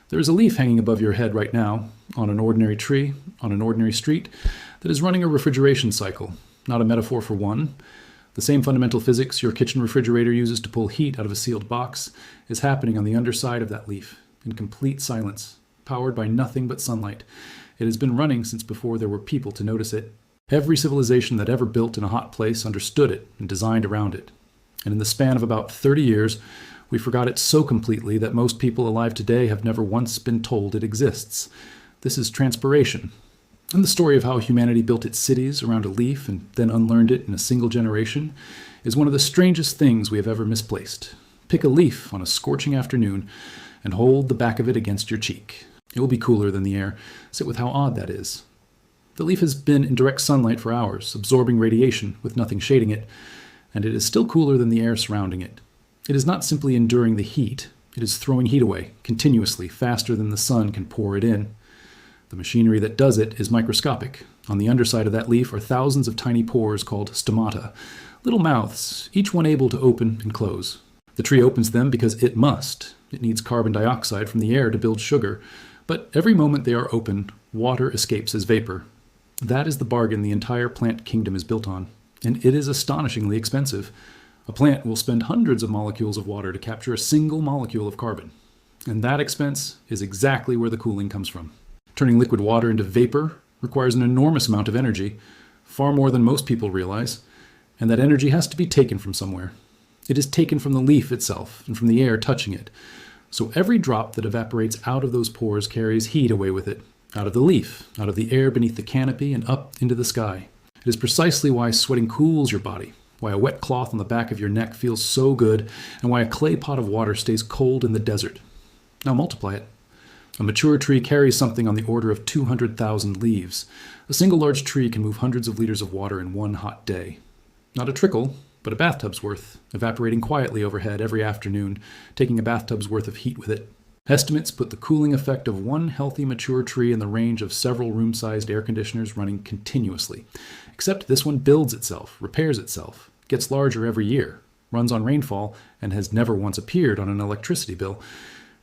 There is a leaf hanging above your head right now, on an ordinary tree, on an ordinary street, that is running a refrigeration cycle, not a metaphor for one. The same fundamental physics your kitchen refrigerator uses to pull heat out of a sealed box is happening on the underside of that leaf, in complete silence, powered by nothing but sunlight. It has been running since before there were people to notice it. Every civilization that ever built in a hot place understood it and designed around it. And in the span of about 30 years, we forgot it so completely that most people alive today have never once been told it exists. This is transpiration. And the story of how humanity built its cities around a leaf and then unlearned it in a single generation is one of the strangest things we have ever misplaced. Pick a leaf on a scorching afternoon and hold the back of it against your cheek. It will be cooler than the air. Sit with how odd that is. The leaf has been in direct sunlight for hours, absorbing radiation with nothing shading it, and it is still cooler than the air surrounding it. It is not simply enduring the heat, it is throwing heat away, continuously, faster than the sun can pour it in. The machinery that does it is microscopic. On the underside of that leaf are thousands of tiny pores called stomata, little mouths, each one able to open and close. The tree opens them because it must. It needs carbon dioxide from the air to build sugar. But every moment they are open, water escapes as vapor. That is the bargain the entire plant kingdom is built on. And it is astonishingly expensive. A plant will spend hundreds of molecules of water to capture a single molecule of carbon. And that expense is exactly where the cooling comes from. Turning liquid water into vapor requires an enormous amount of energy, far more than most people realize, and that energy has to be taken from somewhere. It is taken from the leaf itself and from the air touching it. So every drop that evaporates out of those pores carries heat away with it, out of the leaf, out of the air beneath the canopy, and up into the sky. It is precisely why sweating cools your body, why a wet cloth on the back of your neck feels so good, and why a clay pot of water stays cold in the desert. Now multiply it. A mature tree carries something on the order of 200,000 leaves. A single large tree can move hundreds of liters of water in one hot day. Not a trickle, but a bathtub's worth, evaporating quietly overhead every afternoon, taking a bathtub's worth of heat with it. Estimates put the cooling effect of one healthy mature tree in the range of several room-sized air conditioners running continuously. Except this one builds itself, repairs itself, gets larger every year, runs on rainfall, and has never once appeared on an electricity bill.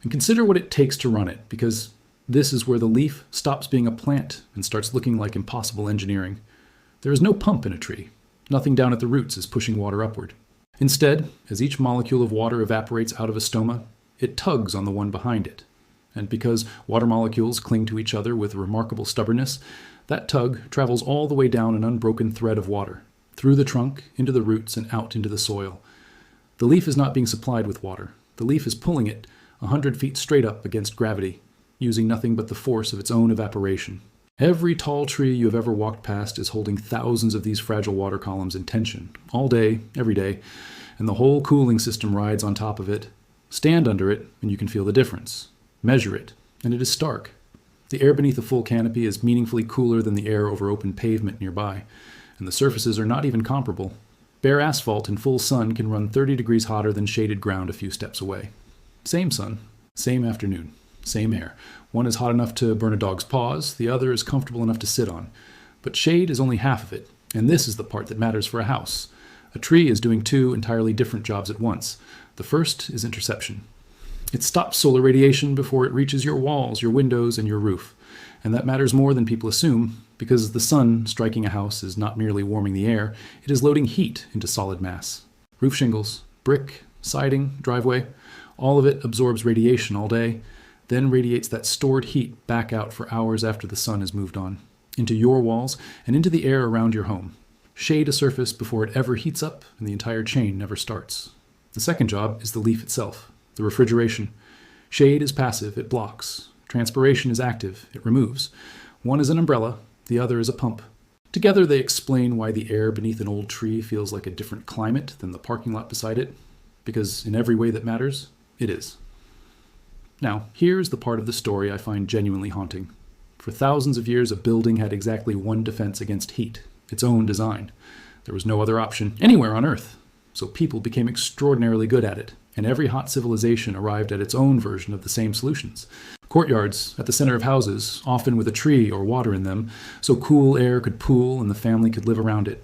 And consider what it takes to run it, because this is where the leaf stops being a plant and starts looking like impossible engineering. There is no pump in a tree. Nothing down at the roots is pushing water upward. Instead, as each molecule of water evaporates out of a stoma, it tugs on the one behind it. And because water molecules cling to each other with remarkable stubbornness, that tug travels all the way down an unbroken thread of water, through the trunk, into the roots, and out into the soil. The leaf is not being supplied with water. The leaf is pulling it 100 feet straight up against gravity, using nothing but the force of its own evaporation. Every tall tree you have ever walked past is holding thousands of these fragile water columns in tension, all day, every day, and the whole cooling system rides on top of it. Stand under it, and you can feel the difference. Measure it, and it is stark. The air beneath a full canopy is meaningfully cooler than the air over open pavement nearby, and the surfaces are not even comparable. Bare asphalt in full sun can run 30 degrees hotter than shaded ground a few steps away. Same sun, same afternoon, same air. One is hot enough to burn a dog's paws, the other is comfortable enough to sit on. But shade is only half of it, and this is the part that matters for a house. A tree is doing two entirely different jobs at once. The first is interception. It stops solar radiation before it reaches your walls, your windows, and your roof. And that matters more than people assume, because the sun striking a house is not merely warming the air, it is loading heat into solid mass. Roof shingles, brick, siding, driveway, all of it absorbs radiation all day, then radiates that stored heat back out for hours after the sun has moved on, into your walls and into the air around your home. Shade a surface before it ever heats up, and the entire chain never starts. The second job is the leaf itself, the refrigeration. Shade is passive, it blocks. Transpiration is active, it removes. One is an umbrella, the other is a pump. Together they explain why the air beneath an old tree feels like a different climate than the parking lot beside it, because in every way that matters, it is. Now, here's the part of the story I find genuinely haunting. For thousands of years, a building had exactly one defense against heat, its own design. There was no other option anywhere on Earth. So people became extraordinarily good at it, and every hot civilization arrived at its own version of the same solutions. Courtyards at the center of houses, often with a tree or water in them, so cool air could pool and the family could live around it.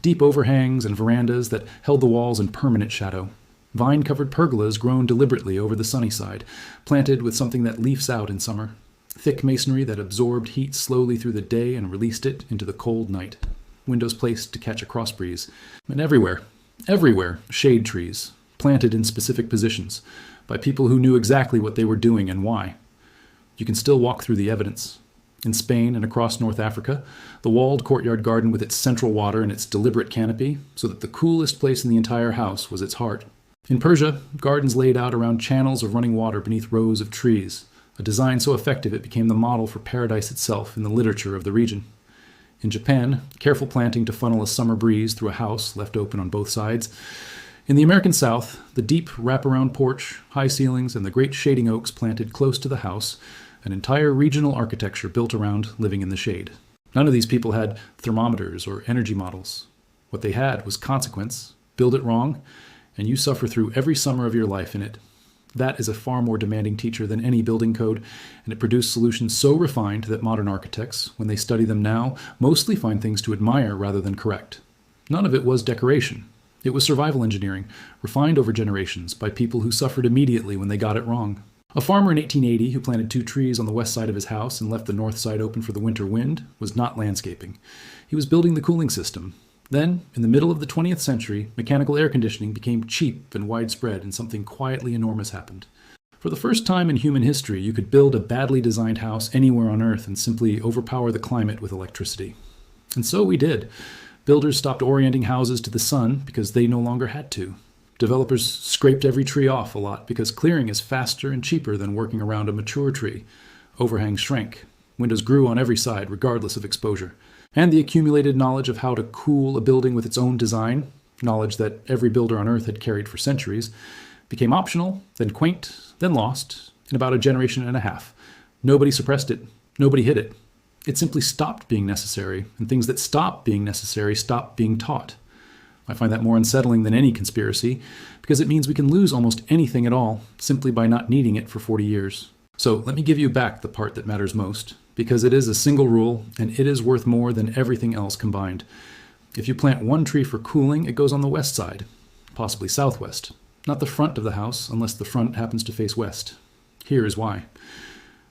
Deep overhangs and verandas that held the walls in permanent shadow. Vine-covered pergolas grown deliberately over the sunny side, planted with something that leafs out in summer. Thick masonry that absorbed heat slowly through the day and released it into the cold night. Windows placed to catch a cross breeze. And everywhere, shade trees, planted in specific positions, by people who knew exactly what they were doing and why. You can still walk through the evidence. In Spain and across North Africa, the walled courtyard garden with its central water and its deliberate canopy, so that the coolest place in the entire house was its heart. In Persia, gardens laid out around channels of running water beneath rows of trees, a design so effective it became the model for paradise itself in the literature of the region. In Japan, careful planting to funnel a summer breeze through a house left open on both sides. In the American South, the deep wraparound porch, high ceilings, and the great shading oaks planted close to the house, an entire regional architecture built around living in the shade. None of these people had thermometers or energy models. What they had was consequence. Build it wrong, and you suffer through every summer of your life in it. That is a far more demanding teacher than any building code, and it produced solutions so refined that modern architects, when they study them now, mostly find things to admire rather than correct. None of it was decoration. It was survival engineering, refined over generations by people who suffered immediately when they got it wrong. A farmer in 1880 who planted 2 trees on the west side of his house and left the north side open for the winter wind was not landscaping. He was building the cooling system. Then, in the middle of the 20th century, mechanical air conditioning became cheap and widespread, and something quietly enormous happened. For the first time in human history, you could build a badly designed house anywhere on Earth and simply overpower the climate with electricity. And so we did. Builders stopped orienting houses to the sun because they no longer had to. Developers scraped every tree off a lot because clearing is faster and cheaper than working around a mature tree. Overhangs shrank. Windows grew on every side, regardless of exposure. And the accumulated knowledge of how to cool a building with its own design, knowledge that every builder on Earth had carried for centuries, became optional, then quaint, then lost, in about a generation and a half. Nobody suppressed it. Nobody hid it. It simply stopped being necessary, and things that stop being necessary stop being taught. I find that more unsettling than any conspiracy, because it means we can lose almost anything at all simply by not needing it for 40 years. So let me give you back the part that matters most, because it is a single rule, and it is worth more than everything else combined. If you plant 1 tree for cooling, it goes on the west side, possibly southwest, not the front of the house unless the front happens to face west. Here is why.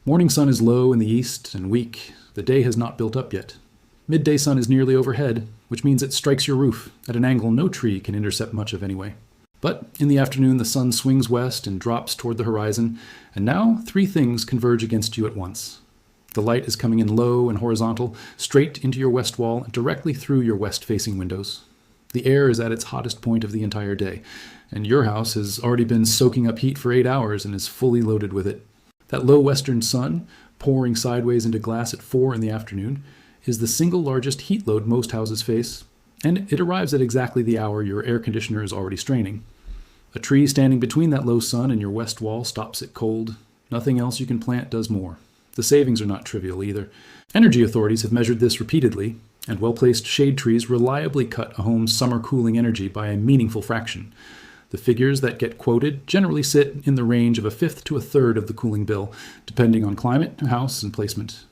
Morning sun is low in the east and weak. The day has not built up yet. Midday sun is nearly overhead, which means it strikes your roof at an angle no tree can intercept much of anyway. But in the afternoon, the sun swings west and drops toward the horizon, and now 3 things converge against you at once. The light is coming in low and horizontal, straight into your west wall and directly through your west-facing windows. The air is at its hottest point of the entire day, and your house has already been soaking up heat for 8 hours and is fully loaded with it. That low western sun, pouring sideways into glass at 4 in the afternoon, is the single largest heat load most houses face, and it arrives at exactly the hour your air conditioner is already straining. A tree standing between that low sun and your west wall stops it cold. Nothing else you can plant does more. The savings are not trivial either. Energy authorities have measured this repeatedly, and well-placed shade trees reliably cut a home's summer cooling energy by a meaningful fraction. The figures that get quoted generally sit in the range of 1/5 to 1/3 of the cooling bill, depending on climate, house, and placement.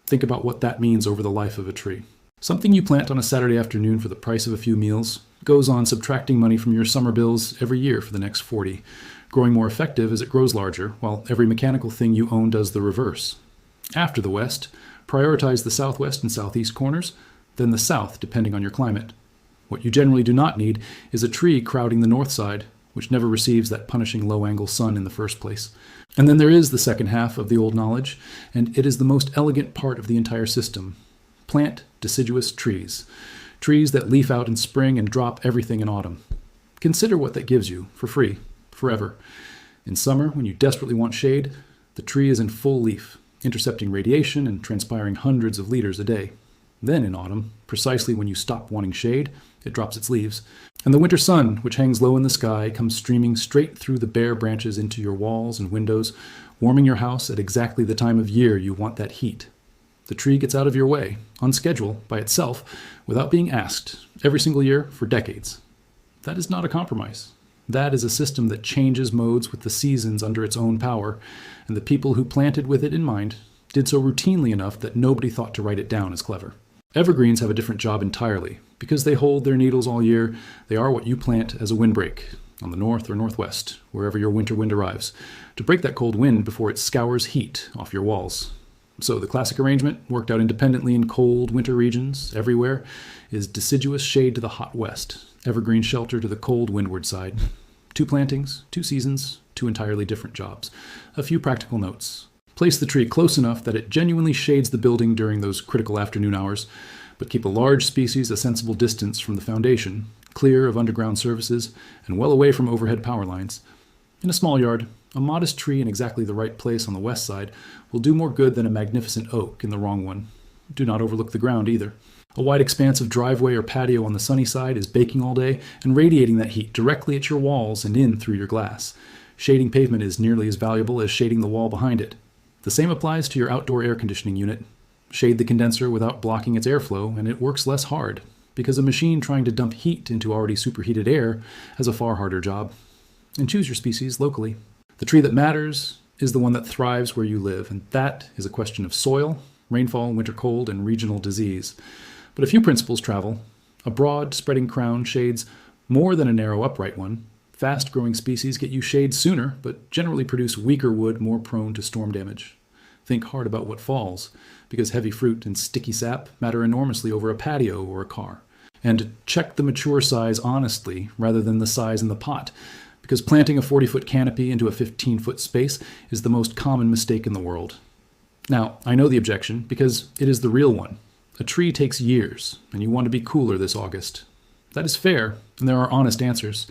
Think about what that means over the life of a tree. Something you plant on a Saturday afternoon for the price of a few meals goes on subtracting money from your summer bills every year for the next 40, growing more effective as it grows larger, while every mechanical thing you own does the reverse. After the west, prioritize the southwest and southeast corners, then the south, depending on your climate. What you generally do not need is a tree crowding the north side, which never receives that punishing low-angle sun in the first place. And then there is the second half of the old knowledge, and it is the most elegant part of the entire system. Plant deciduous trees. Trees that leaf out in spring and drop everything in autumn. Consider what that gives you, for free, forever. In summer, when you desperately want shade, the tree is in full leaf, intercepting radiation and transpiring hundreds of liters a day. Then in autumn, precisely when you stop wanting shade, it drops its leaves. And the winter sun, which hangs low in the sky, comes streaming straight through the bare branches into your walls and windows, warming your house at exactly the time of year you want that heat. The tree gets out of your way, on schedule, by itself, without being asked, every single year for decades. That is not a compromise. That is a system that changes modes with the seasons under its own power, and the people who planted with it in mind did so routinely enough that nobody thought to write it down as clever. Evergreens have a different job entirely. Because they hold their needles all year, they are what you plant as a windbreak. on the north or northwest, wherever your winter wind arrives, to break that cold wind before it scours heat off your walls. So the classic arrangement, worked out independently in cold winter regions everywhere, is deciduous shade to the hot west, evergreen shelter to the cold windward side. 2 plantings, 2 seasons, 2 entirely different jobs. A few practical notes. Place the tree close enough that it genuinely shades the building during those critical afternoon hours, but keep a large species a sensible distance from the foundation, clear of underground services, and well away from overhead power lines. In a small yard, a modest tree in exactly the right place on the west side will do more good than a magnificent oak in the wrong one. Do not overlook the ground either. A wide expanse of driveway or patio on the sunny side is baking all day and radiating that heat directly at your walls and in through your glass. Shading pavement is nearly as valuable as shading the wall behind it. The same applies to your outdoor air conditioning unit. Shade the condenser without blocking its airflow, and it works less hard, because a machine trying to dump heat into already superheated air has a far harder job. And choose your species locally. The tree that matters is the one that thrives where you live, and that is a question of soil, rainfall, winter cold, and regional disease. But a few principles travel. A broad, spreading crown shades more than a narrow, upright one. Fast-growing species get you shade sooner, but generally produce weaker wood more prone to storm damage. Think hard about what falls, because heavy fruit and sticky sap matter enormously over a patio or a car. And check the mature size honestly, rather than the size in the pot, because planting a 40-foot canopy into a 15-foot space is the most common mistake in the world. Now, I know the objection, because it is the real one. A tree takes years, and you want to be cooler this August. That is fair, and there are honest answers.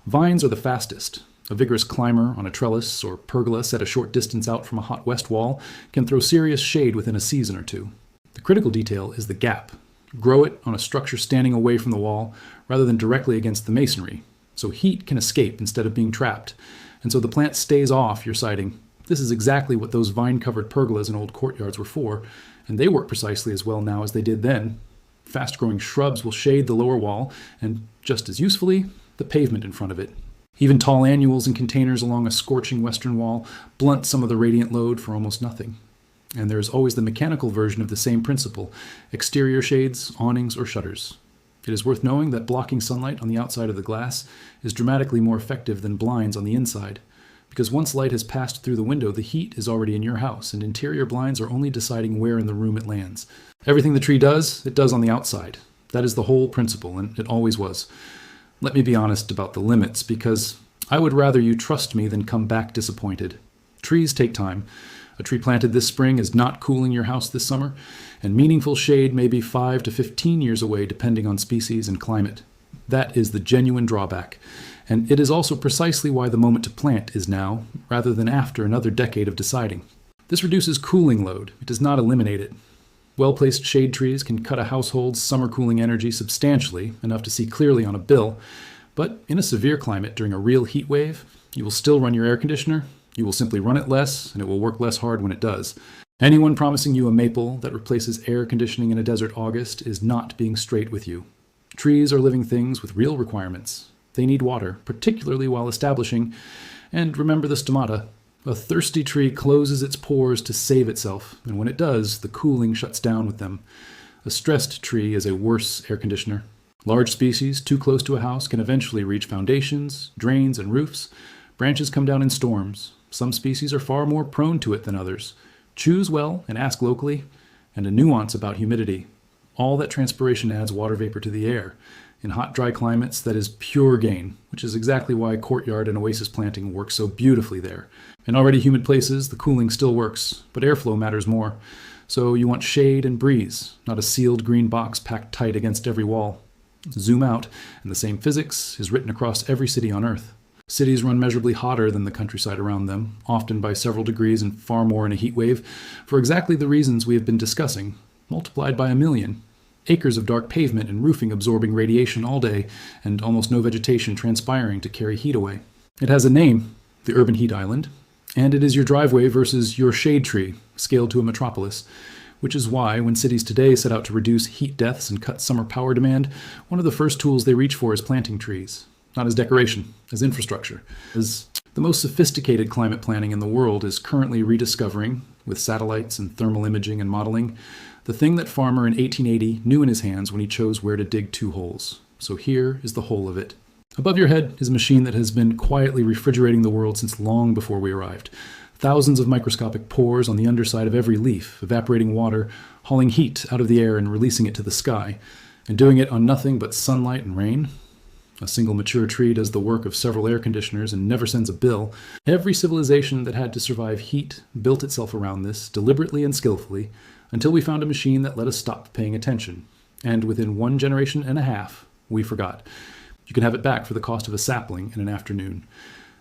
Vines are the fastest. A vigorous climber on a trellis or pergola set a short distance out from a hot west wall can throw serious shade within a season or 2. The critical detail is the gap. Grow it on a structure standing away from the wall rather than directly against the masonry, so heat can escape instead of being trapped, and so the plant stays off your siding. This is exactly what those vine-covered pergolas in old courtyards were for, and they work precisely as well now as they did then. Fast-growing shrubs will shade the lower wall, and just as usefully, the pavement in front of it. Even tall annuals and containers along a scorching western wall blunt some of the radiant load for almost nothing. And there is always the mechanical version of the same principle: exterior shades, awnings, or shutters. It is worth knowing that blocking sunlight on the outside of the glass is dramatically more effective than blinds on the inside, because once light has passed through the window, the heat is already in your house, and interior blinds are only deciding where in the room it lands. Everything the tree does, it does on the outside. That is the whole principle, and it always was. Let me be honest about the limits, because I would rather you trust me than come back disappointed. Trees take time. A tree planted this spring is not cooling your house this summer, and meaningful shade may be 5 to 15 years away depending on species and climate. That is the genuine drawback, and it is also precisely why the moment to plant is now, rather than after another decade of deciding. This reduces cooling load. It does not eliminate it. Well-placed shade trees can cut a household's summer cooling energy substantially, enough to see clearly on a bill, but in a severe climate during a real heat wave, you will still run your air conditioner. You will simply run it less, and it will work less hard when it does. Anyone promising you a maple that replaces air conditioning in a desert August is not being straight with you. Trees are living things with real requirements. They need water, particularly while establishing, and remember the stomata. A thirsty tree closes its pores to save itself, and when it does, the cooling shuts down with them. A stressed tree is a worse air conditioner. Large species too close to a house can eventually reach foundations, drains, and roofs. Branches come down in storms. Some species are far more prone to it than others. Choose well and ask locally, and a nuance about humidity. All that transpiration adds water vapor to the air. In hot, dry climates, that is pure gain, which is exactly why courtyard and oasis planting works so beautifully there. In already humid places, the cooling still works, but airflow matters more. So you want shade and breeze, not a sealed green box packed tight against every wall. Zoom out, and the same physics is written across every city on Earth. Cities run measurably hotter than the countryside around them, often by several degrees and far more in a heat wave, for exactly the reasons we have been discussing, multiplied by 1,000,000. Acres of dark pavement and roofing absorbing radiation all day, and almost no vegetation transpiring to carry heat away. It has a name, the urban heat island, and it is your driveway versus your shade tree, scaled to a metropolis, which is why, when cities today set out to reduce heat deaths and cut summer power demand, one of the first tools they reach for is planting trees. Not as decoration, as infrastructure. As the most sophisticated climate planning in the world is currently rediscovering, with satellites and thermal imaging and modeling, the thing that farmer in 1880 knew in his hands when he chose where to dig 2 holes. So here is the whole of it. Above your head is a machine that has been quietly refrigerating the world since long before we arrived. Thousands of microscopic pores on the underside of every leaf, evaporating water, hauling heat out of the air and releasing it to the sky, and doing it on nothing but sunlight and rain. A single mature tree does the work of several air conditioners and never sends a bill. Every civilization that had to survive heat built itself around this, deliberately and skillfully, until we found a machine that let us stop paying attention. And within 1.5 generations, we forgot. You can have it back for the cost of a sapling in an afternoon.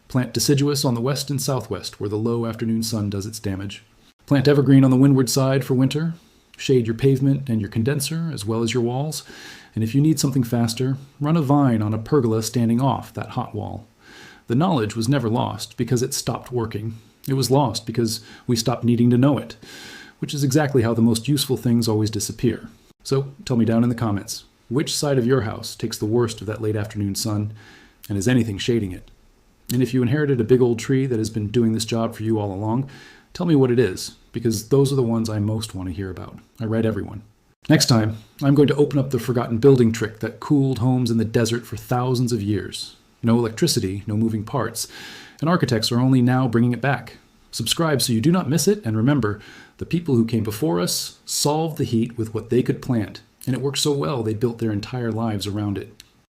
Plant deciduous on the west and southwest, where the low afternoon sun does its damage. Plant evergreen on the windward side for winter. Shade your pavement and your condenser, as well as your walls. And if you need something faster, run a vine on a pergola standing off that hot wall. The knowledge was never lost because it stopped working. It was lost because we stopped needing to know it, which is exactly how the most useful things always disappear. So tell me down in the comments, which side of your house takes the worst of that late afternoon sun, and is anything shading it? And if you inherited a big old tree that has been doing this job for you all along, tell me what it is, because those are the ones I most want to hear about. I read everyone. Next time, I'm going to open up the forgotten building trick that cooled homes in the desert for thousands of years. No electricity, no moving parts, and architects are only now bringing it back. Subscribe so you do not miss it, and remember, the people who came before us solved the heat with what they could plant, and it worked so well they built their entire lives around it.